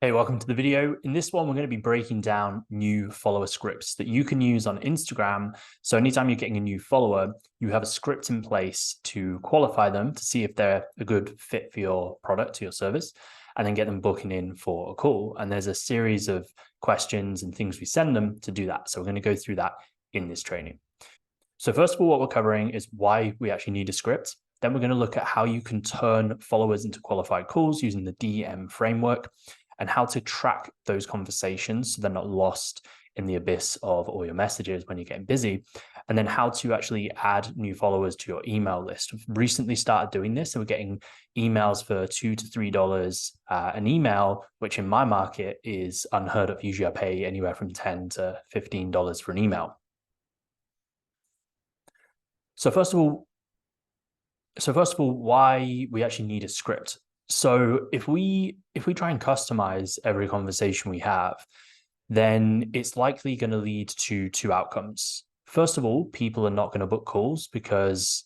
Hey, welcome to the video. In this one, we're going to be breaking down new follower scripts that you can use on Instagram. So anytime you're getting a new follower, you have a script in place to qualify them to see if they're a good fit for your product or your service, and then get them booking in for a call. And there's a series of questions and things we send them to do that. So we're going to go through that in this training. So first of all, what we're covering is why we actually need a script. Then we're going to look at how you can turn followers into qualified calls using the DM framework, and how to track those conversations so they're not lost in the abyss of all your messages when you're getting busy. And then how to actually add new followers to your email list. We've recently started doing this, and we're getting emails for $2 to $3 an email, which in my market is unheard of. Usually I pay anywhere from $10 to $15 for an email. So first of all, why we actually need a script. So if we try and customize every conversation we have, then it's likely going to lead to two outcomes. First of all, people are not going to book calls because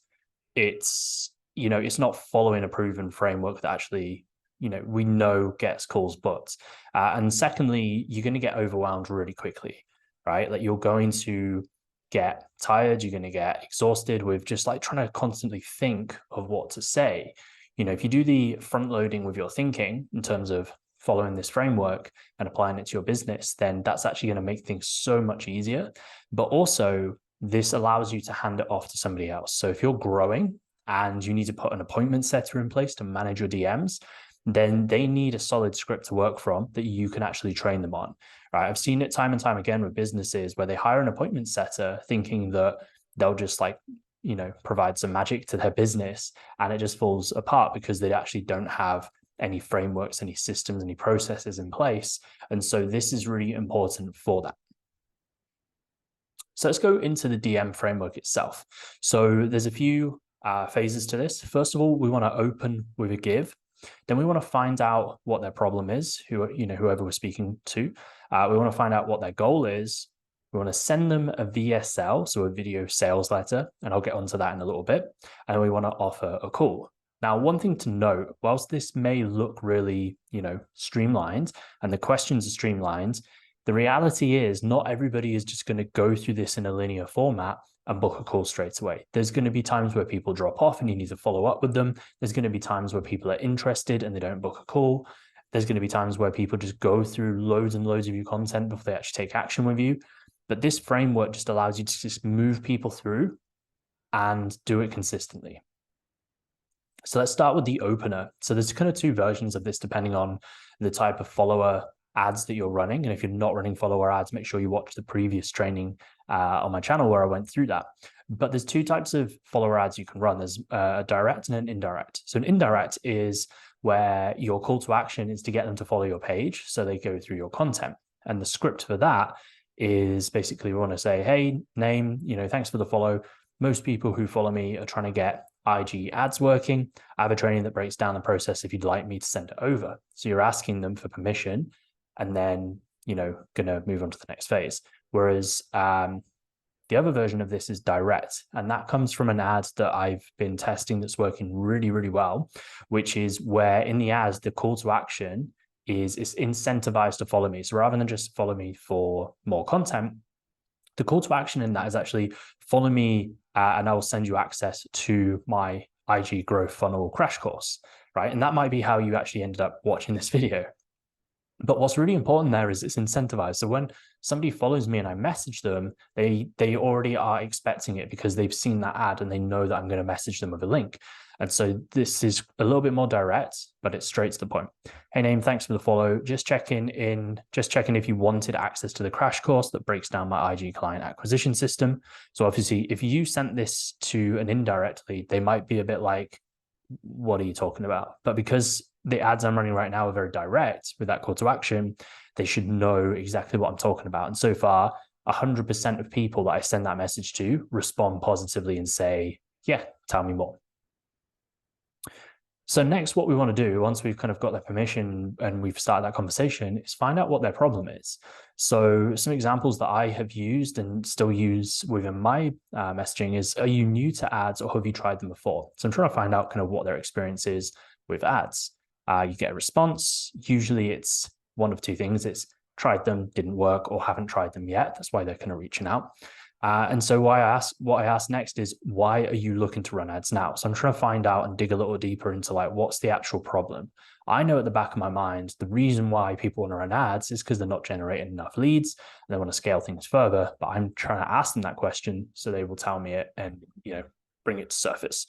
it's not following a proven framework that actually we know gets calls booked. And secondly, you're going to get overwhelmed really quickly, right? Like you're going to get tired, you're going to get exhausted with just like trying to constantly think of what to say. If you do the front loading with your thinking in terms of following this framework and applying it to your business, then that's actually going to make things so much easier. But also, this allows you to hand it off to somebody else. So if you're growing and you need to put an appointment setter in place to manage your DMs, then they need a solid script to work from that you can actually train them on, right? I've seen it time and time again with businesses where they hire an appointment setter thinking that they'll just provide some magic to their business, and it just falls apart because they actually don't have any frameworks, any systems, any processes in place. And so this is really important for that. So let's go into the DM framework itself. So there's a few phases to this. First of all, we want to open with a give. Then we want to find out what their problem is, whoever we're speaking to. We want to find out what their goal is. We want to send them a VSL, so a video sales letter, and I'll get onto that in a little bit. And we want to offer a call. Now, one thing to note, whilst this may look really, streamlined, and the questions are streamlined, the reality is not everybody is just going to go through this in a linear format and book a call straight away. There's going to be times where people drop off and you need to follow up with them. There's going to be times where people are interested and they don't book a call. There's going to be times where people just go through loads and loads of your content before they actually take action with you. But this framework just allows you to just move people through and do it consistently. So let's start with the opener. So there's kind of two versions of this depending on the type of follower ads that you're running. And if you're not running follower ads, make sure you watch the previous training on my channel where I went through that. But there's two types of follower ads you can run. There's a direct and an indirect. So an indirect is where your call to action is to get them to follow your page so they go through your content. And the script for that is basically we want to say, hey, name, thanks for the follow. Most people who follow me are trying to get IG ads working. I have a training that breaks down the process if you'd like me to send it over. So you're asking them for permission and then, going to move on to the next phase. Whereas the other version of this is direct. And that comes from an ad that I've been testing that's working really, really well, which is where in the ads, the call to action is it's incentivized to follow me. So rather than just follow me for more content, the call to action in that is actually follow me and I will send you access to my IG growth funnel crash course, right? And that might be how you actually ended up watching this video. But what's really important there is it's incentivized. So when somebody follows me and I message them, they already are expecting it because they've seen that ad and they know that I'm going to message them with a link. And so this is a little bit more direct, but it's straight to the point. Hey, name, thanks for the follow. Just checking if you wanted access to the crash course that breaks down my IG client acquisition system. So obviously, if you sent this to an indirect lead, they might be a bit like, what are you talking about? But because the ads I'm running right now are very direct with that call to action, they should know exactly what I'm talking about. And so far, 100% of people that I send that message to respond positively and say, yeah, tell me more. So next, what we want to do once we've kind of got their permission and we've started that conversation is find out what their problem is. So some examples that I have used and still use within my messaging is, are you new to ads or have you tried them before? So I'm trying to find out kind of what their experience is with ads. You get a response. Usually it's one of two things. It's tried them, didn't work, or haven't tried them yet. That's why they're kind of reaching out. And so what I ask next is, why are you looking to run ads now? So I'm trying to find out and dig a little deeper into like, what's the actual problem? I know at the back of my mind, the reason why people want to run ads is because they're not generating enough leads and they want to scale things further. But I'm trying to ask them that question so they will tell me it and, bring it to surface.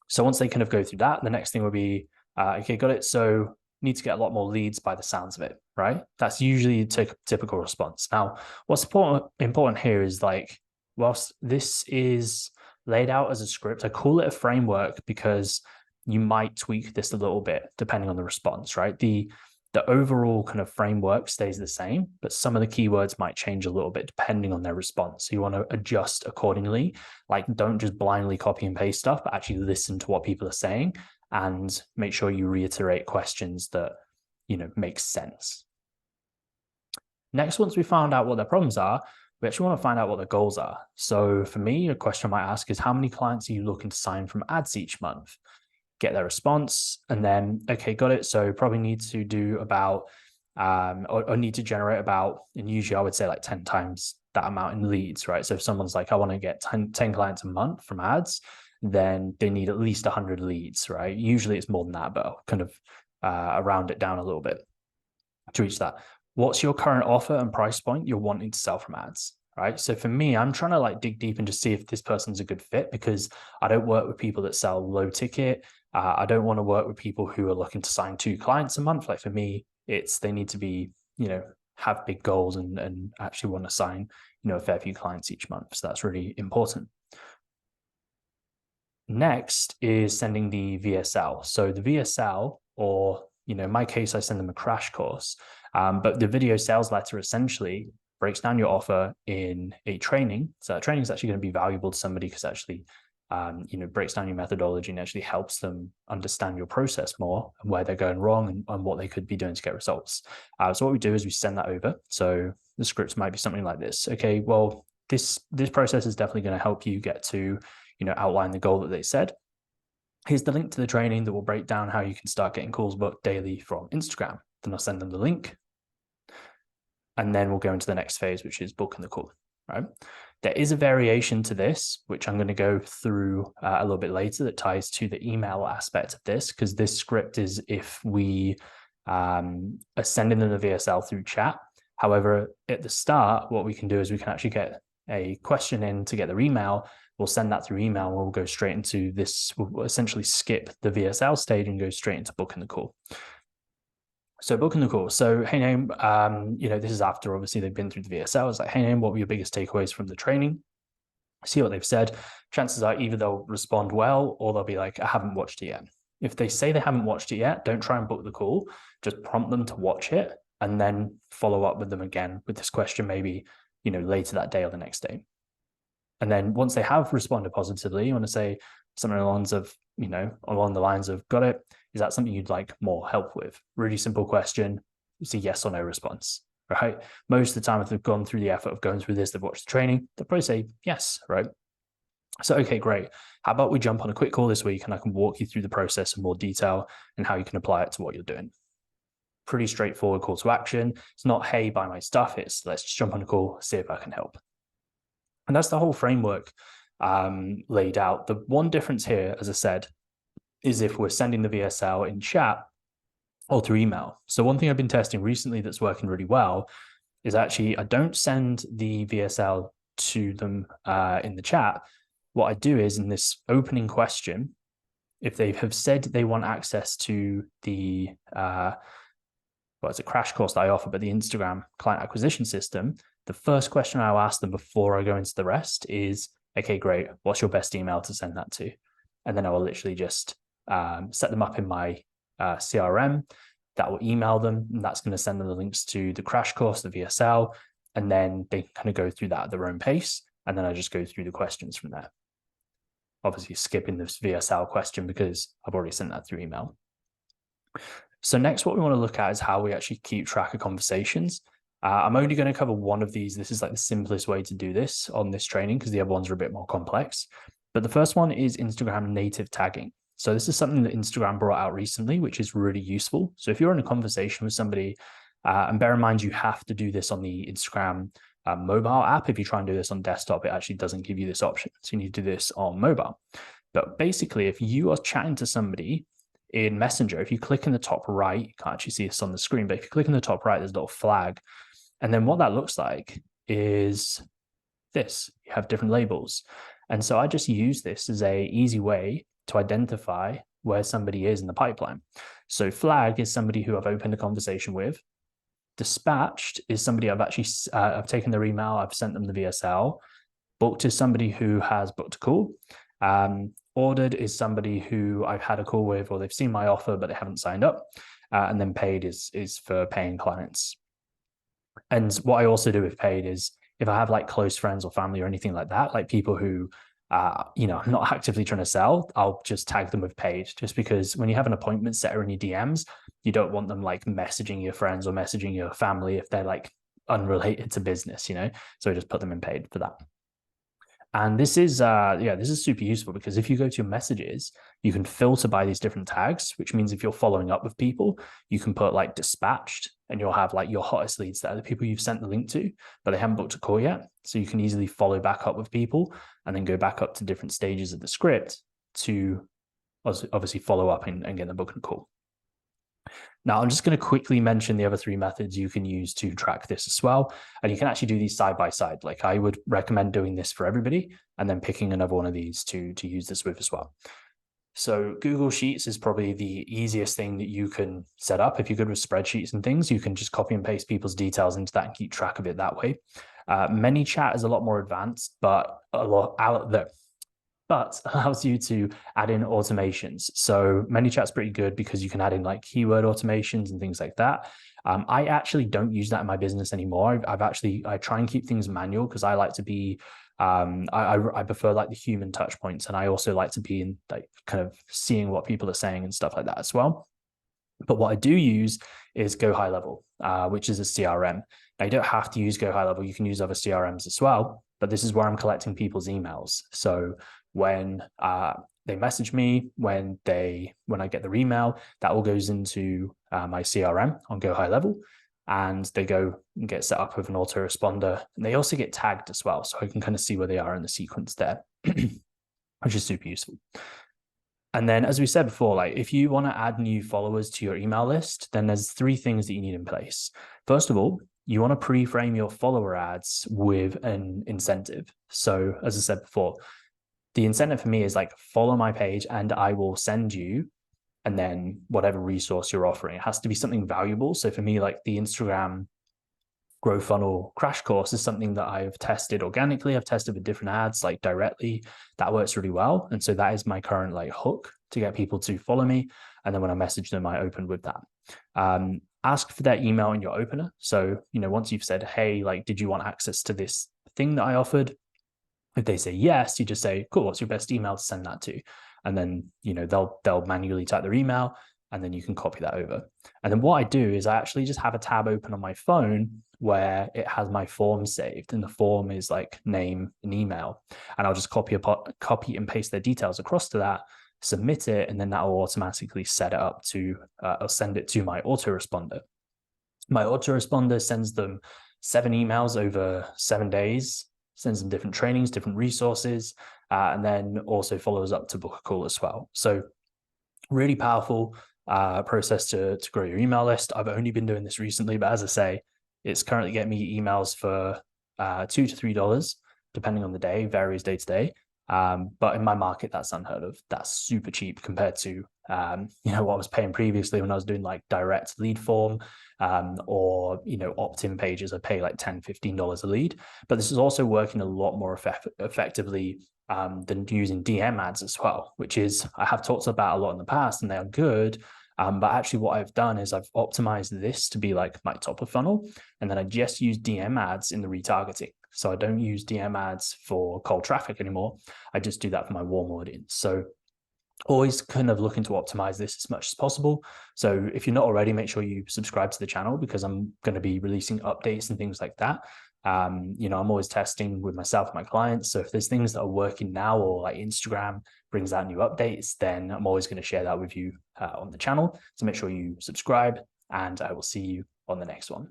So once they kind of go through that, the next thing will be, okay, got it. So need to get a lot more leads by the sounds of it, right? That's usually a typical response. Now, what's important here is like, whilst this is laid out as a script, I call it a framework because you might tweak this a little bit depending on the response, right? The overall kind of framework stays the same, but some of the keywords might change a little bit depending on their response. So you want to adjust accordingly. Like, don't just blindly copy and paste stuff, but actually listen to what people are saying and make sure you reiterate questions that, make sense. Next, once we found out what their problems are, we actually want to find out what their goals are. So for me, a question I might ask is, how many clients are you looking to sign from ads each month? Get their response, and then, okay, got it. So probably need to do about, or need to generate about, and usually I would say like 10 times that amount in leads, right? So if someone's like, I want to get 10 clients a month from ads, then they need at least 100 leads, right? Usually it's more than that, but I'll kind of round it down a little bit to reach that. What's your current offer and price point you're wanting to sell from ads? Right. So for me, I'm trying to like dig deep and just see if this person's a good fit, because I don't work with people that sell low ticket. I don't want to work with people who are looking to sign 2 clients a month. Like for me, they need to be, have big goals and actually want to sign, a fair few clients each month. So that's really important. Next is sending the VSL. So the VSL, or, in my case, I send them a crash course, but the video sales letter essentially breaks down your offer in a training. So that training is actually going to be valuable to somebody because actually, breaks down your methodology and actually helps them understand your process more and where they're going wrong and what they could be doing to get results. So what we do is we send that over. So the scripts might be something like this. Okay, well, this process is definitely going to help you get to, outline the goal that they said. Here's the link to the training that will break down how you can start getting calls booked daily from Instagram. Then I'll send them the link. And then we'll go into the next phase, which is booking the call, right? There is a variation to this, which I'm going to go through a little bit later, that ties to the email aspect of this, because this script is if we are sending them the VSL through chat. However, at the start, what we can do is we can actually get a question in to get their email. We'll send that through email and we'll go straight into this. We'll essentially skip the VSL stage and go straight into booking the call. So booking the call. So, hey, Naeem, this is after obviously they've been through the VSL. It's like, hey, Naeem, what were your biggest takeaways from the training? See what they've said. Chances are either they'll respond well or they'll be like, I haven't watched it yet. If they say they haven't watched it yet, don't try and book the call. Just prompt them to watch it and then follow up with them again with this question, maybe, later that day or the next day. And then once they have responded positively, you want to say something along the lines of, got it. Is that something you'd like more help with? Really simple question. It's a yes or no response, right? Most of the time, if they've gone through the effort of going through this, they've watched the training, they'll probably say yes, right? So, okay, great. How about we jump on a quick call this week and I can walk you through the process in more detail and how you can apply it to what you're doing. Pretty straightforward call to action. It's not, hey, buy my stuff. It's let's just jump on a call, see if I can help. And that's the whole framework laid out. The one difference here, as I said, is if we're sending the VSL in chat or through email. So one thing I've been testing recently that's working really well is actually I don't send the VSL to them in the chat. What I do is in this opening question, if they have said they want access to the it's a crash course that I offer, but the Instagram client acquisition system, the first question I'll ask them before I go into the rest is, okay, great. What's your best email to send that to? And then I will literally just set them up in my CRM. That will email them, and that's going to send them the links to the crash course, the VSL, and then they can kind of go through that at their own pace. And then I just go through the questions from there. Obviously skipping this VSL question because I've already sent that through email. So next, what we want to look at is how we actually keep track of conversations. I'm only going to cover one of these. This is like the simplest way to do this on this training because the other ones are a bit more complex. But the first one is Instagram native tagging. So this is something that Instagram brought out recently, which is really useful. So if you're in a conversation with somebody, and bear in mind, you have to do this on the Instagram mobile app. If you try and do this on desktop, it actually doesn't give you this option. So you need to do this on mobile. But basically, if you are chatting to somebody in Messenger, if you click in the top right, you can't actually see this on the screen, but if you click in the top right, there's a little flag. And then what that looks like is this. You have different labels. And so I just use this as a easy way to identify where somebody is in the pipeline. So flag is somebody who I've opened a conversation with. Dispatched is somebody I've actually I've taken their email, I've sent them the VSL. Booked is somebody who has booked a call. Ordered is somebody who I've had a call with, or they've seen my offer but they haven't signed up. And then paid is for paying clients. And what I also do with paid is if I have like close friends or family or anything like that, like people who I'm not actively trying to sell, I'll just tag them with paid, just because when you have an appointment setter in your DMs, you don't want them like messaging your friends or messaging your family if they're like unrelated to business, so I just put them in paid for that. And this is super useful, because if you go to your messages, you can filter by these different tags, which means if you're following up with people, you can put like dispatched, and you'll have like your hottest leads that are the people you've sent the link to, but they haven't booked a call yet. So you can easily follow back up with people and then go back up to different stages of the script to obviously follow up and get them booked a call. Now, I'm just going to quickly mention the other 3 methods you can use to track this as well. And you can actually do these side by side. Like I would recommend doing this for everybody and then picking another one of these to use this with as well. So Google Sheets is probably the easiest thing that you can set up. If you're good with spreadsheets and things, you can just copy and paste people's details into that and keep track of it that way. ManyChat is a lot more advanced, but allows you to add in automations. So ManyChat's pretty good because you can add in like keyword automations and things like that. I actually don't use that in my business anymore. I try and keep things manual because I like to be, I prefer like the human touch points, and I also like to be in like kind of seeing what people are saying and stuff like that as well. But what I do use is Go High Level, which is a CRM. Now, you don't have to use Go High Level. You can use other CRMs as well, but this is where I'm collecting people's emails. So when they message me, when I get their email, that all goes into my CRM on Go High Level, and they go and get set up with an autoresponder. And they also get tagged as well, so I can kind of see where they are in the sequence there, which is super useful. And then, as we said before, like if you want to add new followers to your email list, then there's 3 things that you need in place. First of all, you want to pre-frame your follower ads with an incentive. So as I said before, the incentive for me is like, follow my page and I will send you, and then whatever resource you're offering, it has to be something valuable. So for me, like the Instagram Growth Funnel crash course is something that I've tested organically. I've tested with different ads, like directly. That works really well. And so that is my current like hook to get people to follow me. And then when I message them, I open with that. Ask for their email in your opener. So, once you've said, hey, like, did you want access to this thing that I offered? If they say yes, you just say, cool, what's your best email to send that to? And then, they'll manually type their email, and then you can copy that over. And then what I do is I actually just have a tab open on my phone where it has my form saved, and the form is like name and email. And I'll just copy and paste their details across to that, submit it, and then that will automatically set it up to, I'll send it to my autoresponder. My autoresponder sends them 7 emails over 7 days, sends them different trainings, different resources, and then also follows up to book a call as well. So really powerful process to grow your email list. I've only been doing this recently, but as I say, it's currently getting me emails for $2 to $3, depending on the day, varies day to day. But in my market, that's unheard of. That's super cheap compared to what I was paying previously when I was doing like direct lead form or opt-in pages. I pay like $10, $15 a lead. But this is also working a lot more effectively than using DM ads as well, which is I have talked about a lot in the past, and they are good. But actually what I've done is I've optimized this to be like my top of funnel, and then I just use DM ads in the retargeting. So I don't use DM ads for cold traffic anymore. I just do that for my warm audience. So always kind of looking to optimize this as much as possible. So if you're not already, make sure you subscribe to the channel, because I'm going to be releasing updates and things like that. I'm always testing with myself and my clients. So if there's things that are working now, or like Instagram brings out new updates, then I'm always going to share that with you on the channel. So make sure you subscribe, and I will see you on the next one.